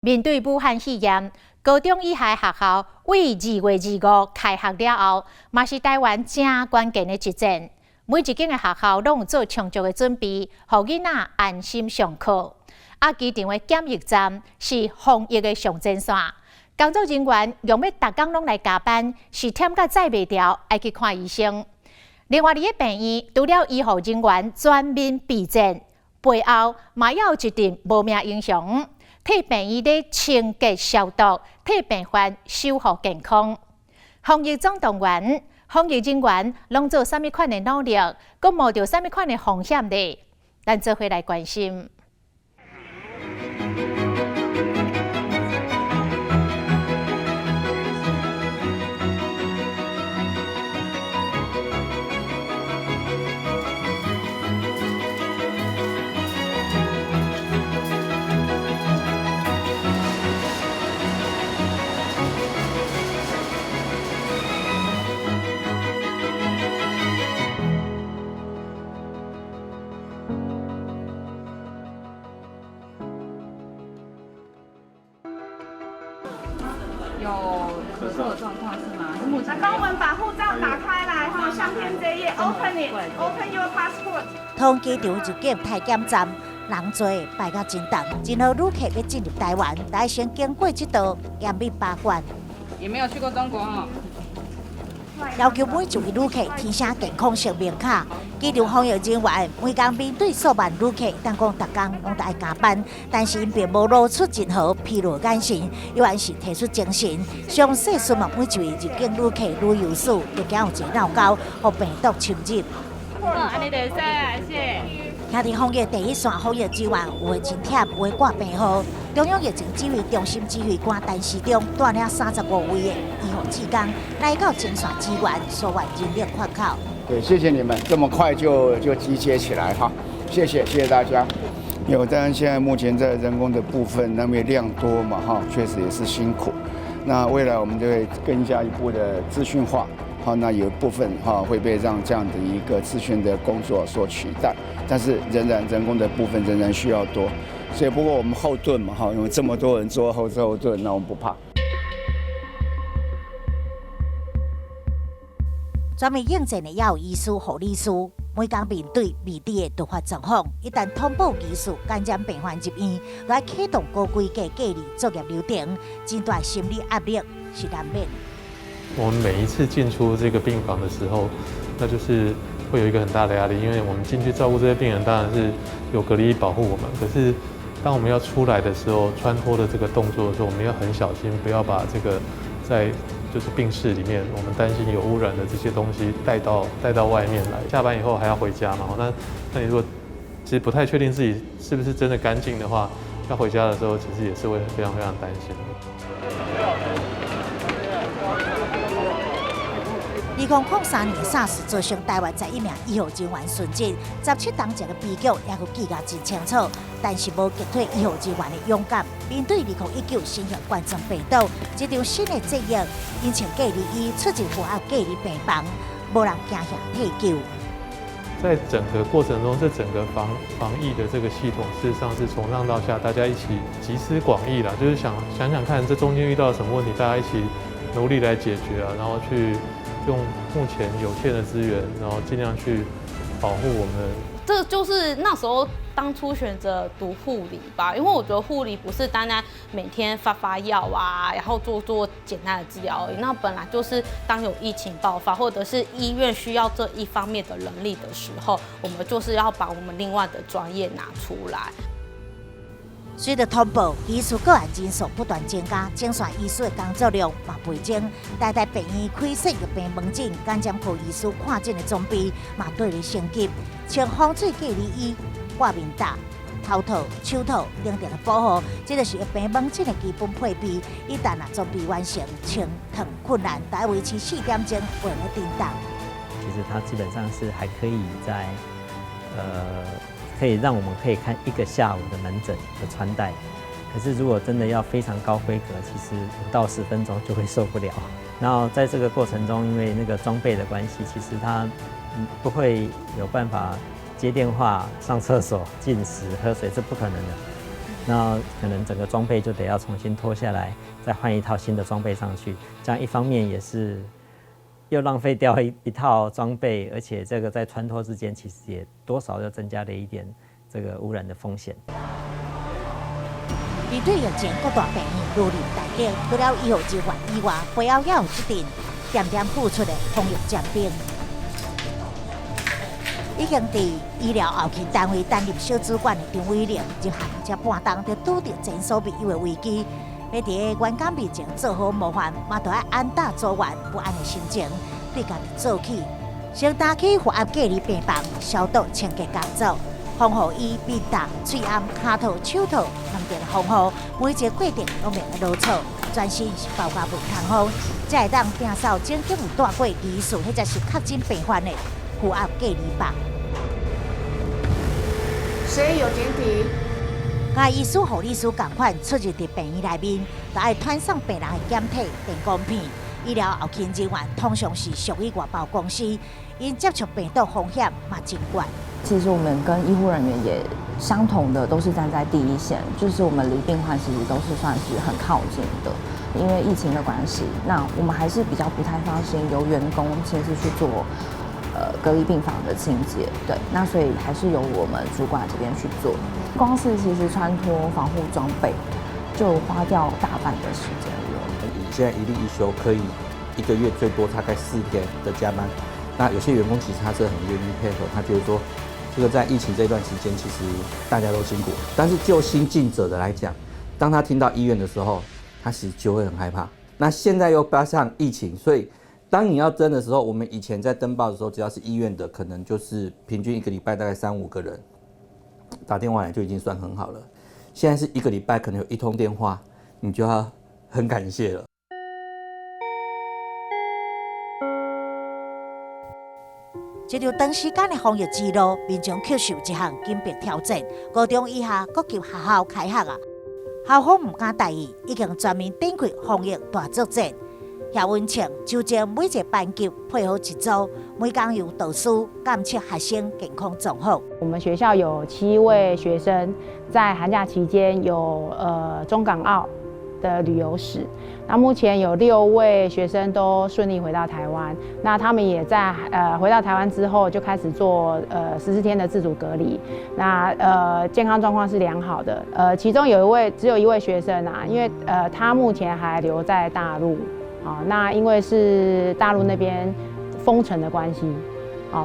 面对武汉肺炎，高中以下学校为2月25开学了后，嘛是台湾正关键的一战。每一间的学校拢有做充足的准备，让囡仔安心上课。机场的检疫站是防疫的上前线，工作人员用要逐工拢来加班，是忝甲载袂掉，爱去看医生。另外，伫个病院，除了医护人员全面备战，背后嘛要有一阵无名英雄。替病院咧清洁消毒，替病患守护健康。防疫总动员，防疫人员拢做啥物款的努力，佮冒着啥物款的风险呢？咱做伙来关心。有咳嗽的状况是吗？来帮我们把护照打开来哈，相片这一页 ，Open it，Open your passport。通机场入境太检站人多，排到真长，真好旅客要进入台湾，得先经过这道严密把关。也没有去过中国哦。要求每一位旅客提升健康证明卡。机场防疫人员每天面对数万旅客，但讲逐工拢爱加班，但是因并无露出任何疲劳眼神，依然是提出精神，详细询问每一位入境旅客旅游史，亦惊有一个闹交，互病毒侵入。安尼就使啊，谢。兄弟防疫第一线防疫人员有的真忝，有的挂病号。中央疫情指挥中心指挥官陈时中带领35位的医护志工来到前线支援，所万人力换口。对，谢谢你们这么快就集结起来哈，谢谢大家。有，当然现在目前在人工的部分，那么量多嘛哈，确实也是辛苦。那未来我们就会更加一步的资讯化。好，那有一部分会被让这样的一个资讯的工作所取代，但是仍然人工的部分仍然需要多，所以不过我们后盾嘛，因为这么多人做后盾，那我们不怕。专门应战的也有医师、护理师，每天面对未知的突发状况，一旦通报技术感染病患入院，就要启动高规格隔离作业流程，真大心理压力是难免。我们每一次进出这个病房的时候，那就是会有一个很大的压力，因为我们进去照顾这些病人，当然是有隔离保护我们。可是当我们要出来的时候，穿脱的这个动作的时候，我们要很小心，不要把这个在就是病室里面我们担心有污染的这些东西带到外面来。下班以后还要回家嘛，那你如果其实不太确定自己是不是真的干净的话，要回家的时候其实也是会非常担心的。2003年SARS造成台湾11名医护人员殉职，17当值的悲剧也有记得真清楚。但是无击退医护人员的勇敢，面对2019新型冠状病毒这场新的战役，因请隔离医出尽负荷隔离病房，无人惊吓退救。在整个过程中，这整个防疫的这个系统，事实上是从上到下，大家一起集思广益啦，就是想看这中间遇到什么问题，大家一起努力来解决啊，然后去用目前有限的资源，然后尽量去保护我们。这就是那时候当初选择读护理吧，因为我觉得护理不是单单每天发药啊，然后做简单的治疗而已。那本来就是当有疫情爆发，或者是医院需要这一方面的能力的时候，我们就是要把我们另外的专业拿出来。随着通报，医师个案人数不断增加，前线医师的工作量嘛倍增。台病院开设疫病门诊，感染科医师看诊的装备嘛对咧升级，像防水隔离衣、挂面罩、头套、手套等等的保护，这就是疫病门诊的基本配备。一旦装备完成，清烫困难，大概维持4点钟为了叮当。其实它基本上是还可以在可以让我们可以看1个下午的门诊的穿戴，可是如果真的要非常高规格，其实5到10分钟就会受不了。然后在这个过程中，因为那个装备的关系，其实它不会有办法接电话、上厕所、进食、喝水，这不可能的。那可能整个装备就得要重新脱下来，再换一套新的装备上去。这样一方面也是又浪费掉一套装备，而且这个在穿脱之间其实也多少又增加了一点这个污染的风险。面对疫情各大病院如临大敌，除了医护人员以外，背后也有一定点点付出的防疫尖兵。已经在医疗后勤单位担任小主管的张伟玲，入行才半冬就拄到前所未有的危机。要在员工面前做好模范，嘛就要安打组员不安的心情，对家己做起，先打起负压隔离病房消毒清洁工作，防护衣、面罩、嘴暗、脚套、手套，能得防护，每一个过程都免得落错，专心是包括袂通风，才会当摒扫曾经有带过疑似或者是确诊病患的负压隔离房。谁有检体？甲医师、护理师同款出入伫病院内面，就爱传送病人的检体、电光片。医疗后勤人员通常是属于外包公司，因接触病毒风险嘛真高。其实我们跟医护人员也相同的，都是站在第一线，就是我们离病患其实都是算是很靠近的。因为疫情的关系，那我们还是比较不太放心由员工亲自去做隔离病房的清洁，对，那所以还是由我们主管这边去做。光是其实穿脱防护装备就花掉大半的时间了。现在一例一休可以1个月最多大概4天的加班，那有些员工其实他是很愿意配合，他觉得说这个在疫情这段期间其实大家都辛苦，但是就新进者的来讲，当他听到医院的时候，他其实就会很害怕。那现在又加上疫情，所以当你要征的时候，我们以前在登报的时候，只要是医院的，可能就是平均1个礼拜大概3、5个人打电话来就已经算很好了。现在是1个礼拜可能有1通电话，你就要很感谢了。这条长时间的防疫之路，民众却受一项紧迫挑战。高中以下各级学校开学啊，校方唔敢大意，已经全面展开防疫大作战。夏文庆纠正每一个班级配合一组，每天由导师监测学生健康状况。我们学校有7位学生在寒假期间有中港澳的旅游史。那目前有6位学生都顺利回到台湾，那他们也在回到台湾之后就开始做14天的自主隔离，那健康状况是良好的。其中只有一位学生啊，因为他目前还留在大陆，那因为是大陆那边封城的关系，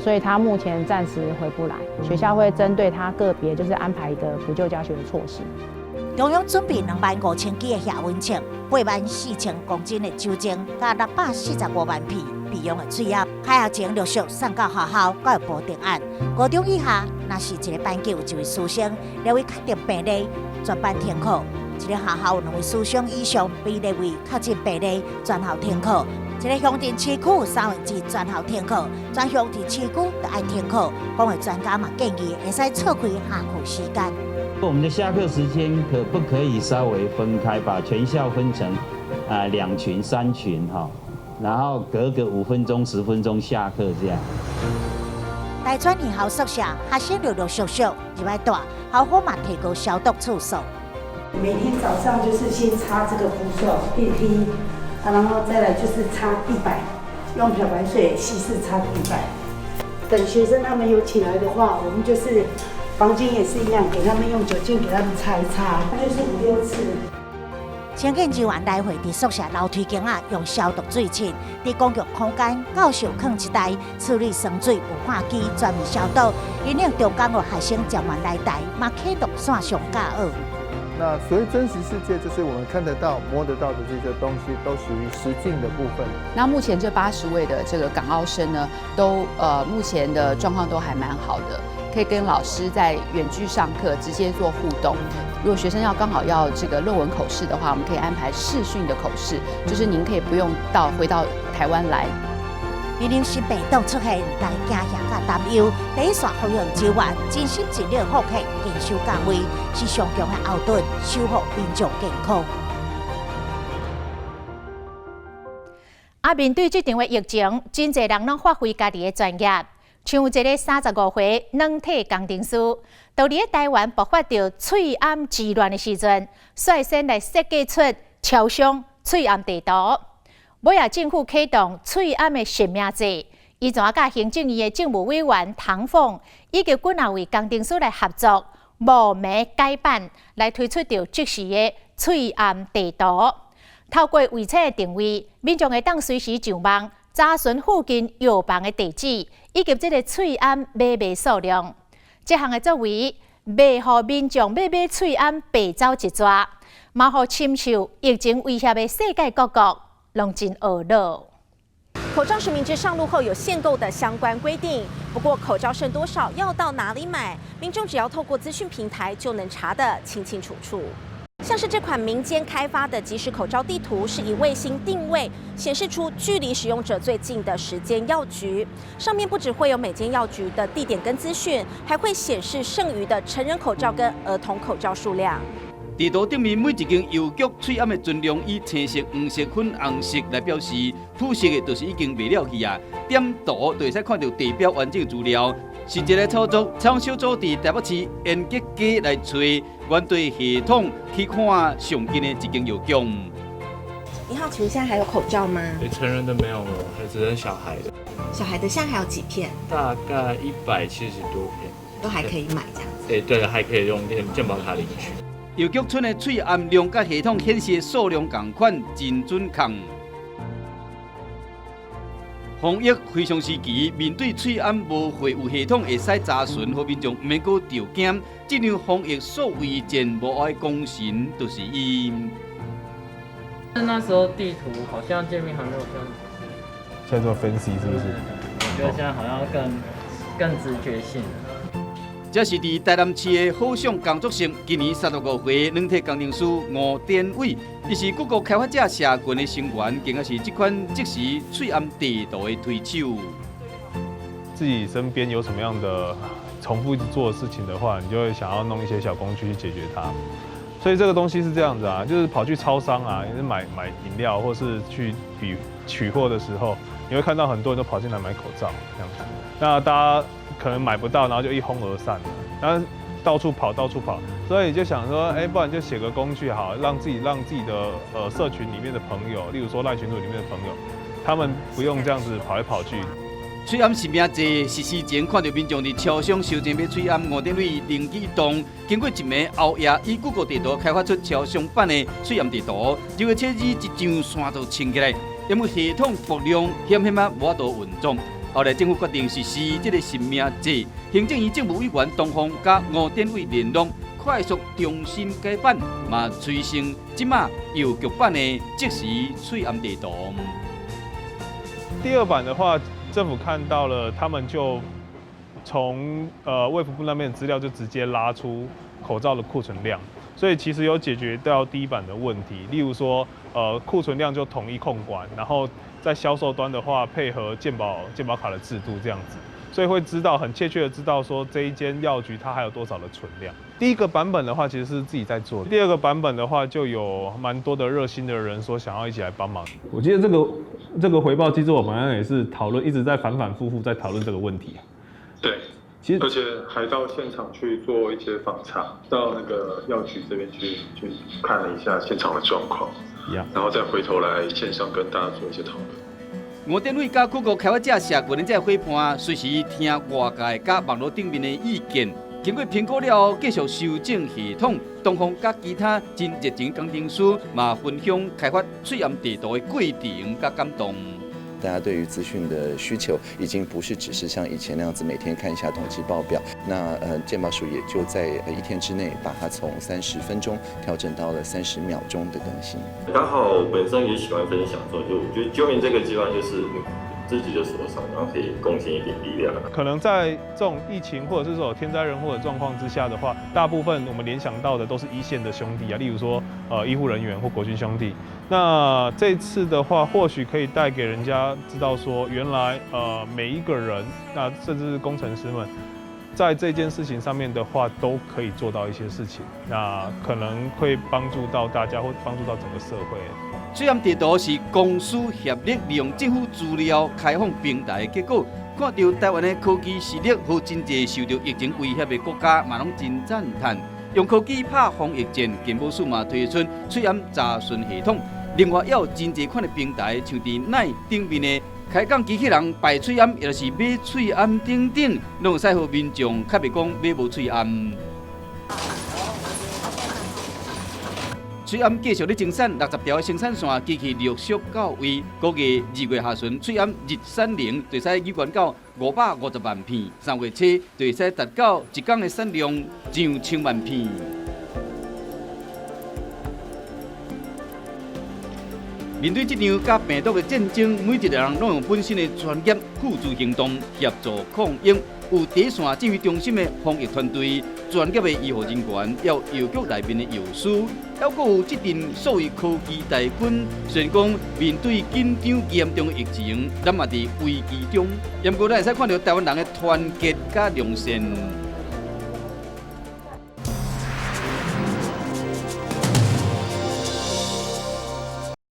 所以他目前暂时回不来。学校会针对他个别就是安排一个补救教学的措施。中央准备25000剂的夏文庆，84000公斤的酒精，加645万片备用的水液。开学前陆续送到学校，还有部定案。高中以下，若是一个班级有1位师生，列为确定病例，全班停课；一个学校有2位师生以上被列为确诊病例，全校停课。一个乡镇市区有3分之一全校停课，全乡镇市区就爱停课。公卫专家嘛建议，会使错开下课时间。我们的下课时间可不可以稍微分开，把全校分成2群、3群哈，然后隔个5分钟、10分钟下课这样。大专二校宿舍学生陆陆续续入来住，校方嘛提高消毒次数。每天早上就是先擦这个扶手电梯，然后再来就是擦地板，用漂白水稀释擦地板。等学生他们有起来的话，我们就是房间也是一样，给他们用酒精给他们擦一擦，就是5、6次。前检人员来回伫宿舍楼梯间用消毒水清，伫公共空间教授放一台处理生水有化机，专门消毒。引领中港的学生渐慢来台，嘛启动线上教学。那所谓真实世界，就是我们看得到、摸得到的这些东西，都属于实境的部分。那目前这80位的这个港澳生呢，都目前的状况都还蛮好的，可以跟老师在远距上课直接做互动。如果学生刚好要这个论文口试的话，我们可以安排视讯的口试，就是您可以不用回到台湾来。面临新病毒出现，大家惊吓甲担忧，第一线防疫人员尽心尽力复课，坚守岗位，是上强的后盾，守护民众健康。面对这场的疫情，真侪人拢发挥家己的专业。像一个35岁软体工程师，就伫台湾爆发着喙癌治乱的时阵，率先来设计出超商喙癌地图。尾也政府启动喙癌的实名制，伊怎甲行政院的政务委员唐凤以及几啊位工程师来合作，无名改版来推出着即时的喙癌地图。透过位测的定位，民众会当随时上网查询附近药房的地址，以及这个喙癌买卖数量。这项的作为，袂互民众买喙癌白走一抓，嘛互深受疫情威胁的世界各国拢真懊恼。口罩实名制上路后有限购的相关规定，不过口罩剩多少要到哪里买，民众只要透过资讯平台就能查得清清楚楚。像是这款民间开发的即时口罩地图，是以卫星定位显示出距离使用者最近的10间药局，上面不只会有每间药局的地点跟资讯，还会显示剩余的成人口罩跟儿童口罩数量。地图顶面每一间药局喙癌的尽量以青色、黄色、粉红色来表示，肤色的就是已经卖了去啊。点图就会使看到地标完整资料。实际的操作，采用小组伫台北市延吉街来找原队系统去看上近的一间药局。你好，请问现在还有口罩吗？成人的没有了，还只剩小孩的。小孩的现在还有几片？大概170多片，都还可以买这样子。对，还可以用健保卡领取。药局村的喙癌量甲系统显示的数量同款，真准确。防疫非常时期，面对喙癌无会有系统会使查询，和民众唔免阁着检。这样防疫所谓前无爱功臣，就是伊。那时候地图好像界面还没有这样。现在做分析是不是？我觉得现在好像更直觉性了。这是伫台南市的好想工作室，今年35岁软体工程师吴典伟，伊是谷歌开发者社群的成员，更加是这款即时喙癌地图的推手。自己身边有什么样的重复做的事情的话，你就会想要弄一些小工具去解决它。所以这个东西是这样子啊，就是跑去超商啊，也是买饮料，或是去取货的时候，你会看到很多人都跑进来买口罩这样子。那大家可能买不到，然后就一哄而散了，然后到处跑，所以就想说，不然就写个工具好，让自己的社群里面的朋友，例如说赖群组里面的朋友，他们不用这样子跑来跑去。喙癌实名制实施前，看到民众伫超商收钱买喙癌，吴典伟灵机一动，经过一暝后夜，以谷歌地图开发出超商版的喙癌地图，结果车子一张线就清起来，因为系统薄量险啊无法度运作。后来政府决定实施这个实名制，行政院政务委员东方甲吴典伟联络，快速重新改版，嘛催生即马药局版的即时喙癌地图。第2版的话，政府看到了，他们就从卫福部那边的资料就直接拉出口罩的库存量，所以其实有解决掉第1版的问题。例如说，库存量就统一控管，然后在销售端的话，配合健保卡的制度这样子，所以会知道很确切的知道说这一间药局它还有多少的存量。第1个版本的话，其实是自己在做的。第2个版本的话，就有蛮多的热心的人说想要一起来帮忙。我记得这个回报机制，我们也是讨论，一直在反复在讨论这个问题。对，其实而且还到现场去做一些访查，到那个药局这边去看了一下现场的状况，然后再回头来线上跟大家做一些讨论。吴典伟甲谷歌开发者社群的这伙伴，随时听外界甲网络顶面的意见。经过评估了后，继续修正系统。东方甲其他真热情工程师嘛分享开发喙癌地图的过程甲感动。大家对于资讯的需求已经不是只是像以前那样子每天看一下统计报表。那健保署也就在1天之内把它从30分钟调整到了30秒钟的更新。刚好本身也喜欢分享，所以我觉得救援这个计划就是自己的手上，然后可以贡献一点力量。可能在这种疫情或者是说天灾人祸的状况之下的话，大部分我们联想到的都是一线的兄弟啊，例如说医护人员或国军兄弟。那这次的话，或许可以带给人家知道说，原来每一个人，那甚至是工程师们，在这件事情上面的话，都可以做到一些事情。那可能会帮助到大家，或帮助到整个社会。喙癌地图是公司协力利用政府资料开放平台的结果，看到台湾的科技实力和真济受到疫情威胁的国家，嘛拢真赞叹。用科技拍防疫战，健保署嘛推出喙癌查询系统。另外，也有真济款的平台，像伫奈顶面的开讲机器人排喙癌，也就是买喙癌等等，拢有使互民众较袂讲买无喙癌。喙癌继续咧增产，60条生产线机器陆续到位。估计2月下旬，喙癌日产能就使预管到550万片，3月初就会使达到一天的产量上1000万片。面对这场甲病毒的战争，每一个人拢用本身的专业付诸行动，协助抗疫。有第一线指挥中心的防疫团队、专业的医护人员，也有药局内面的药师，还有这阵所谓科技大军。虽然讲面对紧张严重的疫情，咱嘛伫危机中，不过咱会使看到台湾人的团结甲良善。